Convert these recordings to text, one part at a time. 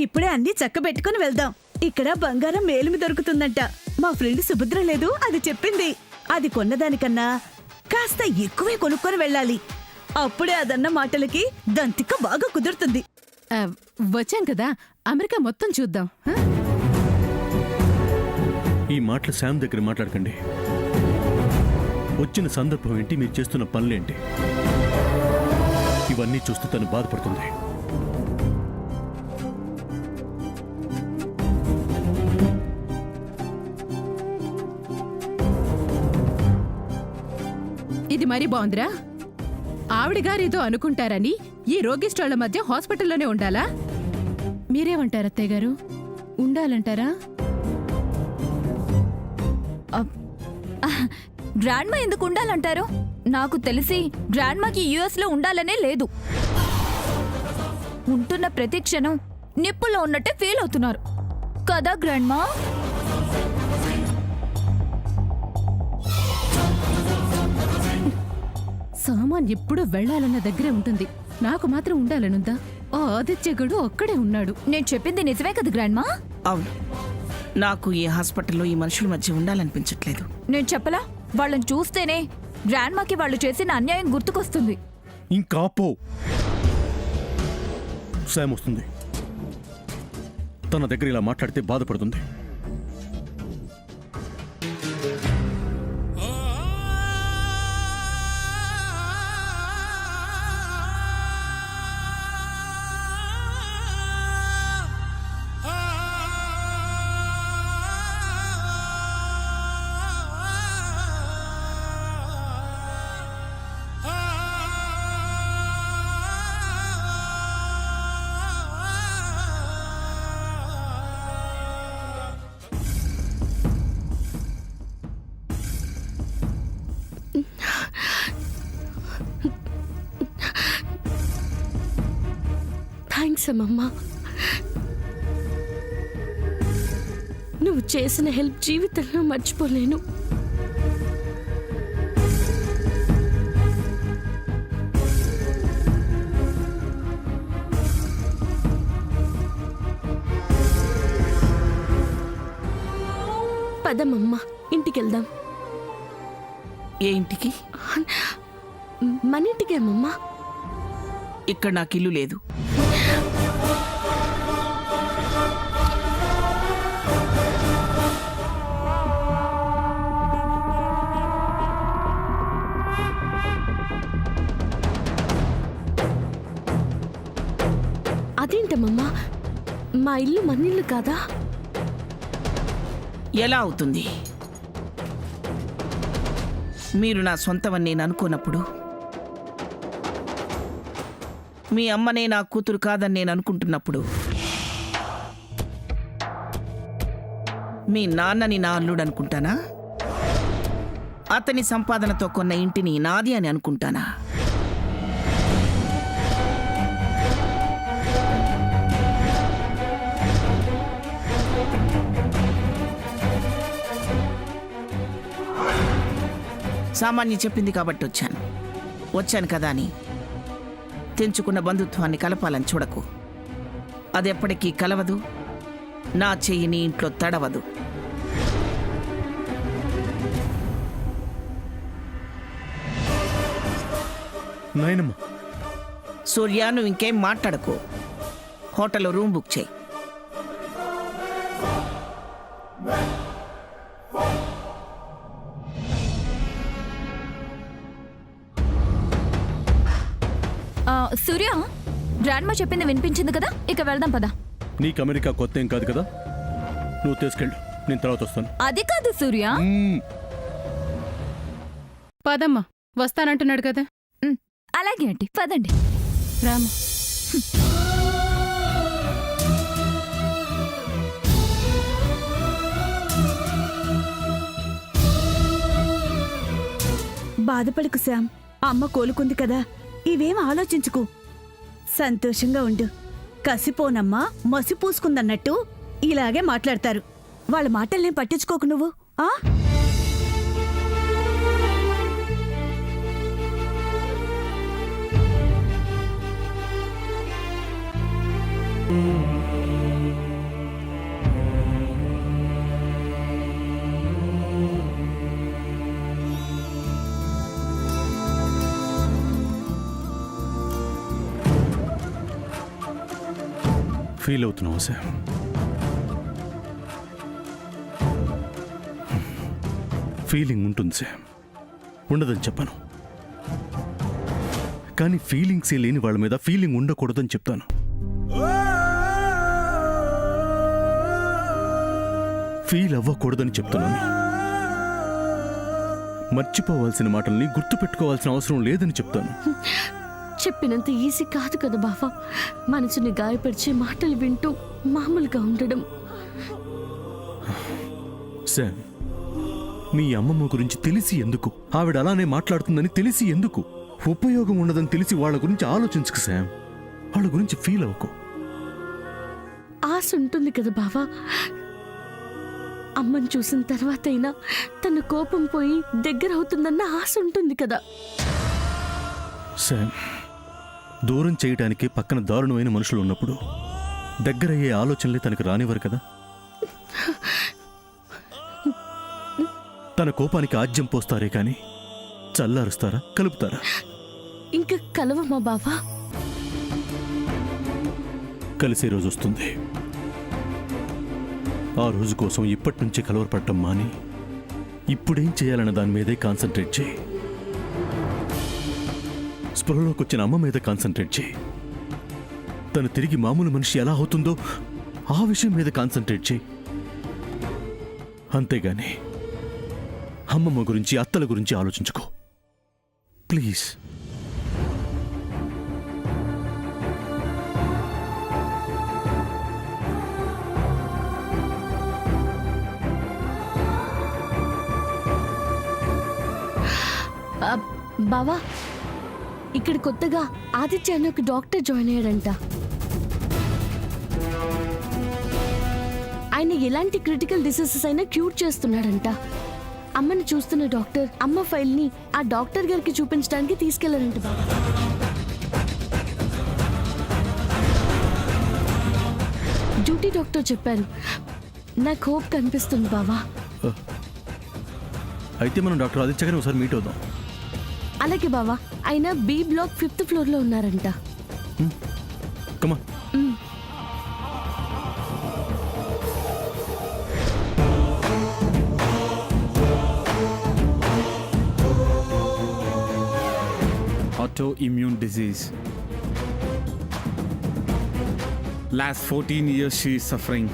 ఇప్పుడే అన్ని చక్కబెట్టుకుని వెళ్దాం. ఇక్కడ బంగారం మేలుమి దొరుకుతుందంట. మా ఫ్రెండ్ సుభద్ర లేదు, అది చెప్పింది. అది కొన్నదానికన్నా కాస్త ఎక్కువే కొనుక్కొని వెళ్ళాలి. అప్పుడే అదన్న మాటలకి దంతిక బాగా కుదురుతుంది. వచ్చాం కదా, అమెరికా మొత్తం చూద్దాం. ఈ మాటలు శామ్ దగ్గర మాట్లాడకండి. వచ్చిన సందర్భం ఏంటి, మీరు చేస్తున్న పనులేంటి, ఇవన్నీ చూస్తూ తను బాధపడుతుంది. ఇది మరీ బాగుందిరా. ఆవిడగారేదో అనుకుంటారని ఈ రోగిస్టాళ్ల మధ్య హాస్పిటల్లోనే ఉండాలా? మీరేమంటారు అత్తయ్య గారు? ఉండాలంటారా? గ్రాండ్మా ఎందుకు ఉండాలంటారు? నాకు తెలిసి గ్రాండ్మాకి యుఎస్ లో ఉండాలనే లేదు. ఉంటున్న ప్రతి క్షణం నిప్పుల్లో ఉన్నట్టే ఫీల్ అవుతున్నారు కదా గ్రాండ్మా? సామాన్ ఎప్పుడూ వెళ్లాలన్న దగ్గరే ఉంటుంది, నాకు మాత్రం ఉండాలనుందా? ఆ ఆదిత్యగడు అక్కడే ఉన్నాడు. నేను చెప్పింది నిజమే కదా గ్రాండ్మా? అవును, నాకు ఈ హాస్పిటల్లో ఈ మనుషుల మధ్య ఉండాలనిపించట్లేదు. నేను చెప్పలా? వాళ్ళని చూస్తేనే గ్రాండ్మాకి వాళ్ళు చేసిన అన్యాయం గుర్తుకొస్తుంది. ఇంకా పో. శామ్ వస్తుంది. తన దగ్గర ఇలా మాట్లాడితే బాధపడుతుంది. థ్యాంక్స్ అమ్మమ్మా. నువ్వు చేసిన హెల్ప్ జీవితంలో మర్చిపోలేను. పదమ్మమ్మా, ఇంటికెళ్దాం. ఏ ఇంటికి? మన ఇంటికే అమ్మమ్మా. ఇక్కడ నాకు ఇల్లు లేదు. అదేంటమ్మమ్మా, మా ఇల్లు మన ఇల్లు కాదా? ఎలా అవుతుంది? మీరు నా సొంతమని నేను అనుకోనప్పుడు, మీ అమ్మనే నా కూతురు కాదని నేను అనుకుంటున్నప్పుడు, మీ నాన్నని నా అల్లుడు అనుకుంటానా? అతని సంపాదనతో కొన్న ఇంటిని నాది అని అనుకుంటానా? సామాన్య చెప్పింది కాబట్టి వచ్చాను కదా అని తెంచుకున్న బంధుత్వాన్ని కలపాలని చూడకు. అదెప్పటికీ కలవదు, నా చెయ్యి నీ ఇంట్లో తడవదు. నాయనమ్మ, సూర్య, నువ్వు ఇంకేం మాట్లాడకు. హోటల్లో రూమ్ బుక్ చేయి. సూర్య, గ్రాండ్మా చెప్పింది వినిపించింది కదా, ఇక వెళ్దాం పదా. నీకు అమెరికా కొత్త ఏం కాదు కదా, నువ్వు తీసుకెళ్ళు, నేను తర్వాత వస్తాను. అది కాదు సూర్య. పదమ్మా, వస్తానంటున్నాడు కదా. అలాగే అండి, పదండి. రామ. బాధపడకు శామ్, అమ్మ కోలుకుంది కదా, ఇవేం ఆలోచించుకు. సంతోషంగా ఉండు. కసిపోనమ్మా మసి పూసుకుందన్నట్టు ఇలాగే మాట్లాడతారు. వాళ్ళ మాటల్నేం పట్టించుకోకు నువ్వు. ఆ ఫీల్ అవుతున్నావు సార్. ఫీలింగ్ ఉంటుంది సార్, ఉండదని చెప్పను. కానీ ఫీలింగ్సే లేని వాళ్ళ మీద ఫీలింగ్ ఉండకూడదని చెప్తాను. ఫీల్ అవ్వకూడదని చెప్తున్నాను. మర్చిపోవాల్సిన మాటల్ని గుర్తుపెట్టుకోవాల్సిన అవసరం లేదని చెప్తాను. చెప్పినంత ఈజీ కాదు కదా బావా, మనసుని గాయపరిచే మాటలు వింటూ మామూలుగా ఉండడం. శామ్, మీ అమ్మమ్మ గురించి తెలిసి ఎందుకు, ఆవిడ అలానే మాట్లాడుతుందని తెలిసి ఎందుకు, ఉపయోగం ఉండదని తెలిసి వాళ్ళ గురించి ఆలోచించుకు శామ్. వాళ్ళ గురించి ఫీల్ అవ్వకు. ఆశ ఉంటుంది కదా బావా, అమ్మని చూసిన తర్వాత అయినా తన కోపం పోయి దగ్గర అవుతుందన్న ఆశ ఉంటుంది కదా. శామ్, దూరం చేయటానికి పక్కన దారుణమైన మనుషులు ఉన్నప్పుడు దగ్గరయ్యే ఆలోచనలే తనకు రానివ్వరు కదా. తన కోపానికి ఆజ్యం పోస్తారే కానీ చల్లారుస్తారా, కలుపుతారా? ఇంకా కలవమా బావా? కలిసే రోజు వస్తుంది. ఆ రోజు కోసం ఇప్పటి నుంచే కలవరపడటం మాని ఇప్పుడేం చేయాలన్న దాని మీదే కాన్సన్ట్రేట్ చేయి. స్పృహలోకి వచ్చిన అమ్మ మీద కాన్సన్ట్రేట్ చేయి. తను తిరిగి మామూలు మనిషి ఎలా అవుతుందో ఆ విషయం మీద కాన్సన్ట్రేట్ చేయి. అంతేగాని అమ్మమ్మ గురించి, అత్తల గురించి ఆలోచించుకో ప్లీజ్. బావా, ఇక్కడ కొత్తగా ఆదిత్య అనే ఒక డాక్టర్ జాయిన్ అయ్యాడంట. ఆయన ఎలాంటి క్రిటికల్ డిసీజెస్ అయినా క్యూర్ చేస్తున్నాడంట. అమ్మని చూస్తున్న డాక్టర్ అమ్మ ఫైల్ ని ఆ డాక్టర్ గారికి చూపించడానికి తీసుకెళ్లారంట బావా. డ్యూటీ డాక్టర్ చెప్పారు. నాకు హోప్ కనిపిస్తుంది బావా. అయితే మనం డాక్టర్ ఆదిత్య గారిని ఒకసారి మీట్ అవుదాం. అలాగే బావా, ఆయన బి బ్లాక్ 5th ఫ్లోర్ లో ఉన్నారంట. కమా. Autoimmune disease. Last 14 years she is suffering.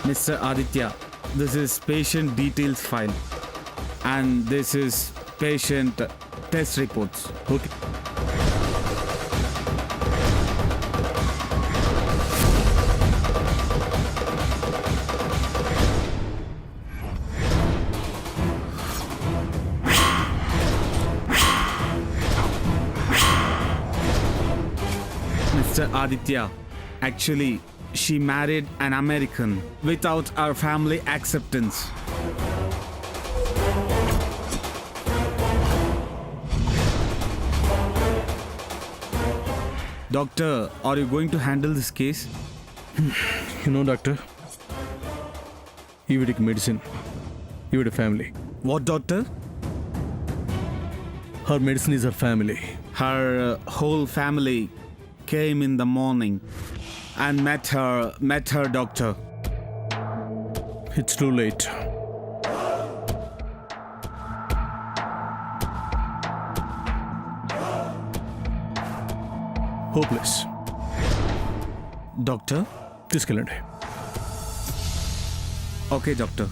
Mr. Aditya, this is patient details file and this is patient test reports. Okay. Mr. Aditya, actually, she married an American without our family acceptance. Doctor, are you going to handle this case? Doctor, ఈవిడికి medicine, ఈవిడ family. What, doctor? Her medicine is her family. Her whole family came in the morning and met her doctor. It's too late. Hopeless. Doctor? తీసుకెళ్ళండి. Okay, doctor.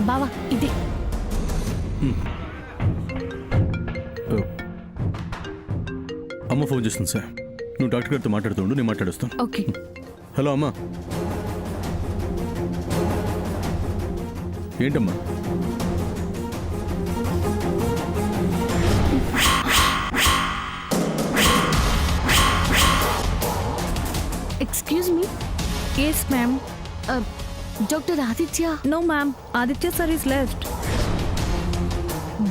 బావా, ఇది అమ్మ phone చేస్తుంది sir. నువ్వు doctor గారితో మాట్లాడుతుండు, నేను మాట్లాడుస్తాను. ఓకే. హలో అమ్మా. ఏంటమ్మా? Excuse me, yes ma'am. Doctor Aditya, no ma'am, Aditya sir is left.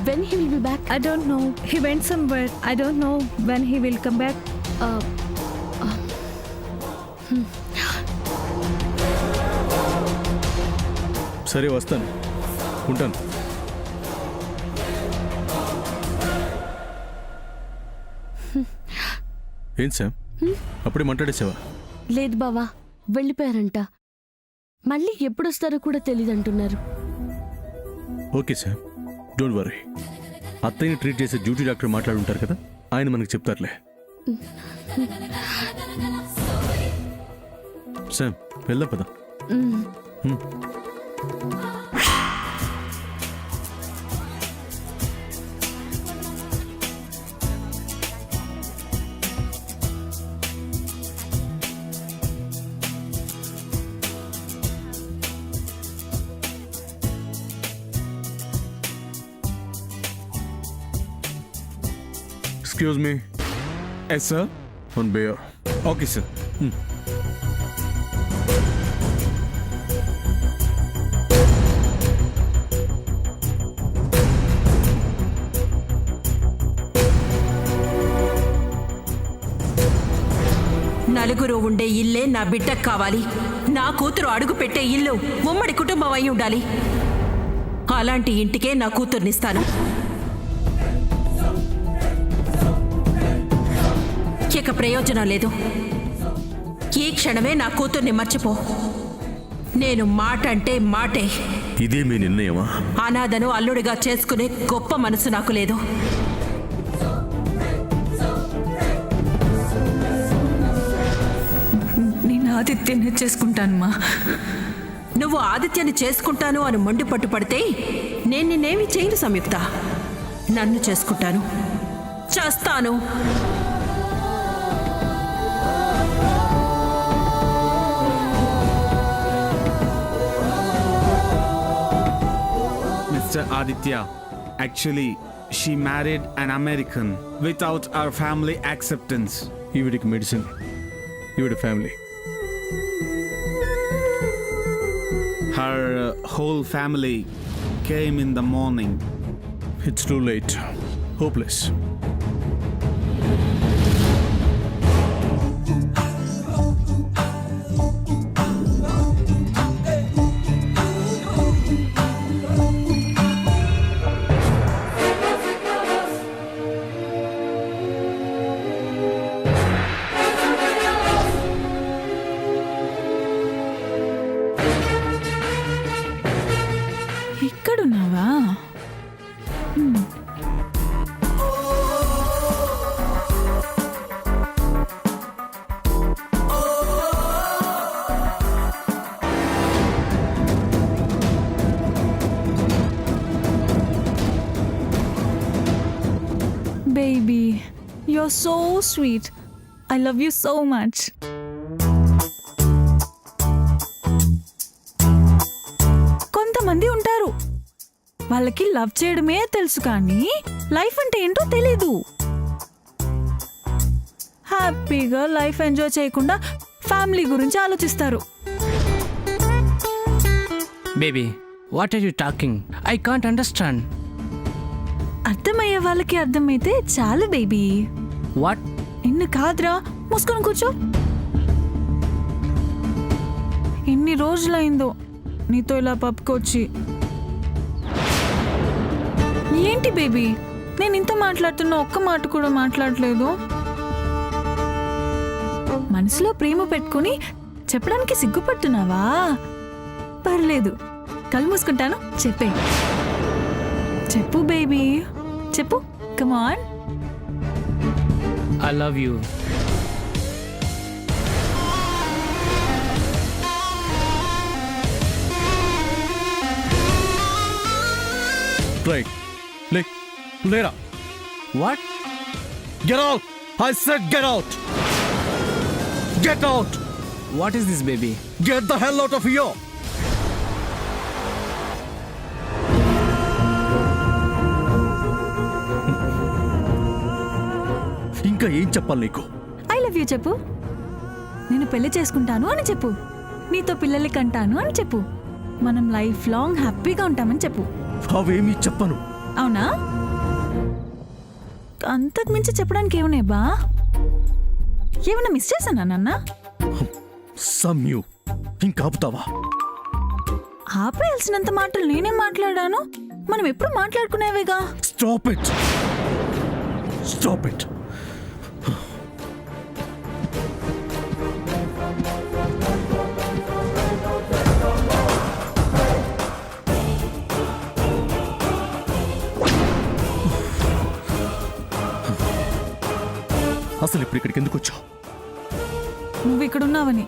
When he will be back? I don't know. He went somewhere. I don't know when he will come back. సరే వస్తాను, ఉంటాను. ఏం Sam, అప్పుడే మాట్లాడేసావా? లేదు బావా, వెళ్ళిపోయారంట. మళ్ళీ ఎప్పుడొస్తారో కూడా తెలియదంటున్నారు. Okay Sam, don't worry. అత్తయ్యని ట్రీట్ చేసే డ్యూటీ డాక్టర్ మాట్లాడుంటారు కదా, ఆయన మనకి చెప్తారులే. శామ్, వెళ్దాం పద. Excuse me, Yes, sir. one beer. Okay, sir. నలుగురు ఉండే ఇల్లే నా బిడ్డకు కావాలి. నా కూతురు అడుగు పెట్టే ఇల్లు ఉమ్మడి కుటుంబం అయి ఉండాలి. అలాంటి ఇంటికే నా కూతుర్నిస్తాను. ఇక ప్రయోజనం లేదు. ఈ క్షణమే నా కూతుర్ని మర్చిపో. నేను మాట అంటే మాటే. ఇదే మీ నిర్ణయమా? అనాథను అల్లుడిగా చేసుకునే గొప్ప మనసు నాకు లేదు. నేను ఆదిత్యనే చేసుకుంటానమ్మా. నువ్వు ఆదిత్యాన్ని చేసుకుంటాను అని మొండి పట్టుపడితే నేను నిన్నేమి చేయను సంయుక్త. నన్ను చేసుకుంటాను, చేస్తాను. Mr. Aditya, actually, she married an American without our family acceptance. ఈవిడికి మెడిసిన్, ఈవిడ family. Her whole family came in the morning. It's too late, hopeless. ఇక్కడున్నావా? Baby, you're so sweet. I love you so much. కొంతమంది ఉంటారు, వాళ్ళకి love చేయడమే తెలుసు కానీ life అంటే ఏంటో తెలీదు. హ్యాపీగా లైఫ్ ఎంజాయ్ చేయకుండా ఫ్యామిలీ గురించి ఆలోచిస్తారు. Baby, what are you talking? I can't understand. అర్థమయ్యే వాళ్ళకి అర్థమైతే చాలు బేబీ. What? నిన్ను కాదురా, మూసుకొని కూర్చో. ఎన్ని రోజులైందో నీతో ఇలా పప్పుకొచ్చి. ఏంటి బేబీ, నేను ఇంత మాట్లాడుతున్నా ఒక్క మాట కూడా మాట్లాడలేదు. మనసులో ప్రేమ పెట్టుకుని చెప్పడానికి సిగ్గుపడుతున్నావా? పర్లేదు, కళ్ళు మూసుకుంటాను, చెప్పే. చెప్పు బేబీ, చెప్పు. Come on. I love you. Right. Lera. What? Get out! I said get out! Get out! What is this, baby? Get the hell out of here! ఇంకా ఏం చెప్పాలి నీకు? ఐ లవ్ యూ చెప్పు. నేను పెళ్లి చేసుకుంటాను అని చెప్పు. నీతో పిల్లల్ని కంటాను అని చెప్పు. మనం లైఫ్ లాంగ్ హ్యాపీగా ఉంటామని చెప్పు. అవేమీ చెప్పను. అవునా? అంతకు మించి చెప్పడానికి ఏమున్నాయి బా? ఏమన్నా మిస్ చేశానా నాన్న? సమ్యు, ఇంకా ఆపుతావా? ఆపేయాల్సినంత మాటలు నేనేం మాట్లాడాను? మనం ఎప్పుడు మాట్లాడుకునేవేగా. Stop it, stop it. అసలు ఇప్పుడు ఇక్కడికి ఎందుకు వచ్చావు? నువ్వు ఇక్కడ ఉన్నావని.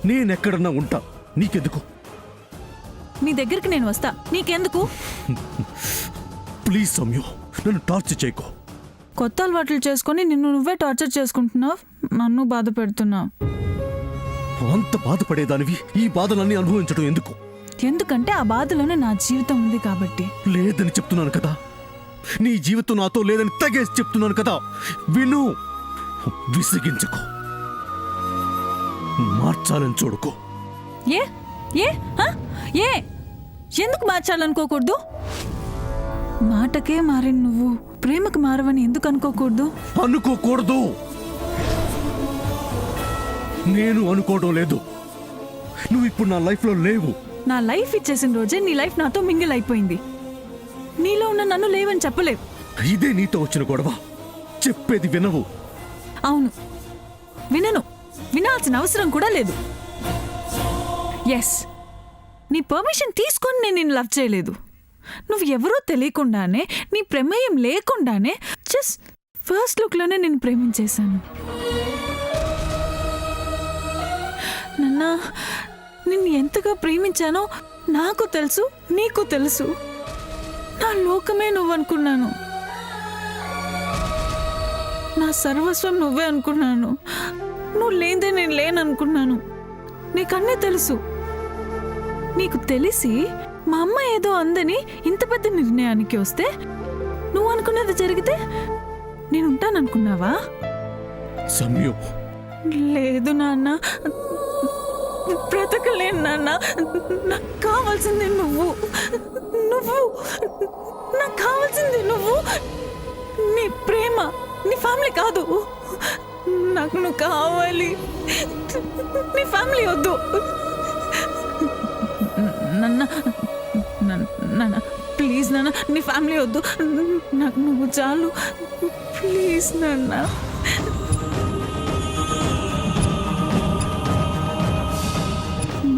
నేనెక్కడన్నా ఉంటా, నీకెందుకు? నీ దగ్గరికి నేను వస్తా, నీకెందుకు? ప్లీజ్ సౌమ్య, నన్ను టార్చర్ చేయకు. కొత్త అలవాట్లు చేసుకొని నిన్ను నువ్వే టార్చర్ చేసుకుంటున్నావు, నన్ను బాధ పెడుతున్నావు. అంత బాధపడేదానివి ఈ బాధలన్నీ అనుభవించడం ఎందుకు? ఎందుకంటే ఆ బాధలోనే నా జీవితం ఉంది కాబట్టి. లేదని చెప్తున్నాను కదా, నీ జీవితం నాతో లేదని తగేసి చెప్తున్నాను కదా. విను, విసిగించకు, మార్చాలని చూడకు. ఏ ఏ హ? ఏ ఎందుకు మార్చాలనుకోకూడదు? మాటకే మారిన నువ్వు ప్రేమకు మారవని ఎందుకు అనుకోకూడదు? అనుకోకూడదు. నేను అనుకోవడం లేదు. నువ్వు ఇప్పుడు నా లైఫ్లో లేవు. నా లైఫ్ ఇచ్చేసిన రోజే నీ లైఫ్ నాతో మింగిల్ అయిపోయింది. నీలో ఉన్న నన్ను లేవని చెప్పలేవు. ఇదే నీతో వచ్చిన గొడవ. చెప్పేది వినవు. అవును, వినను. వినాల్సిన అవసరం కూడా లేదు. ఎస్, నీ పర్మిషన్ తీసుకొని నేను నిన్ను లవ్ చేయలేదు. నువ్వు ఎవరో తెలియకుండానే, నీ ప్రమేయం లేకుండానే జస్ట్ ఫస్ట్ లుక్లోనే నేను ప్రేమించేశాను. నాన్న, నిన్ను ఎంతగా ప్రేమించానో నాకు తెలుసు, నీకు తెలుసు. నా లోకమే నువ్వనుకున్నాను. నా సర్వస్వం నువ్వే అనుకున్నాను. నువ్వు లేదే నేను లేననుకున్నాను. నీకన్నీ తెలుసు. నీకు తెలిసి మా అమ్మ ఏదో అందని ఇంత పెద్ద నిర్ణయానికి వస్తే నువ్వు అనుకున్నది జరిగితే నేను ఉంటాననుకున్నావా? సమ్యు, లేదు నాన్న, బ్రతకలేను నాన్న. నాకు కావాల్సింది నువ్వు. నువ్వు నాకు కావాల్సింది నువ్వు. నీ ప్రేమ, నీ ఫ్యామిలీ కాదు. నాకు నువ్వు కావాలి. నీ ఫ్యామిలీ వద్దు. నాన్న ప్లీజ్ నాన్న, నీ ఫ్యామిలీ వద్దు. నాకు నువ్వు చాలు. ప్లీజ్ నాన్న.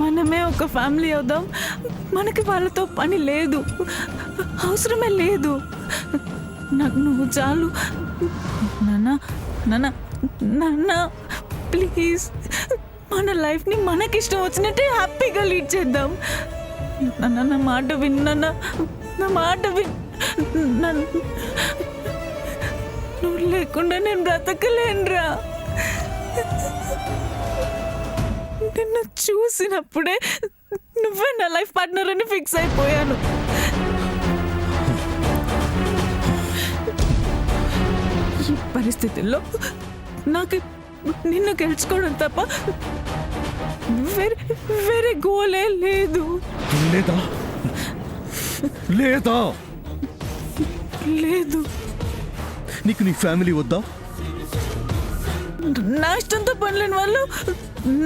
మనమే ఒక ఫ్యామిలీ అవుదాం. మనకి వాళ్ళతో పని లేదు, అవసరమే లేదు. నాకు నువ్వు చాలు. నాన్న నాన్న నాన్న ప్లీజ్, మన లైఫ్ని మనకిష్టం వచ్చినట్టే హ్యాపీగా లీడ్ చేద్దాం. నాన్న, నా మాట విన్ నాన్న, నా మాట విన్. నువ్వు లేకుండా నేను బ్రతకలేనురా. నిన్ను చూసినప్పుడే నువ్వే నా లైఫ్ పార్ట్నర్ అని ఫిక్స్ అయిపోయాను. ఈ పరిస్థితుల్లో నాకు నిన్ను గెలుచుకోవడం తప్ప వేరే గోలే లేదు. లేదా లేదా లేదు. నీకు నీ ఫ్యామిలీ వద్దా? నా ఇష్టంతో పనిలేని వాళ్ళు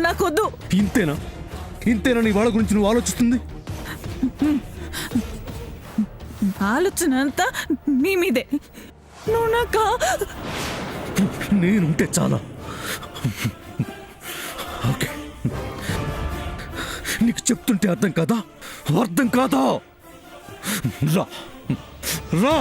నాకొద్దు. ఇంతేనా? ఇంతేనా నీ వాళ్ళ గురించి నువ్వు ఆలోచిస్తుంది? ఆలోచన అంతా నీ మీదే. నువ్వు నాకా నేనుంటే చాలా. ఓకే, నీకు చెప్తుంటే అర్థం కాదా? అర్థం కాదా? రా రా.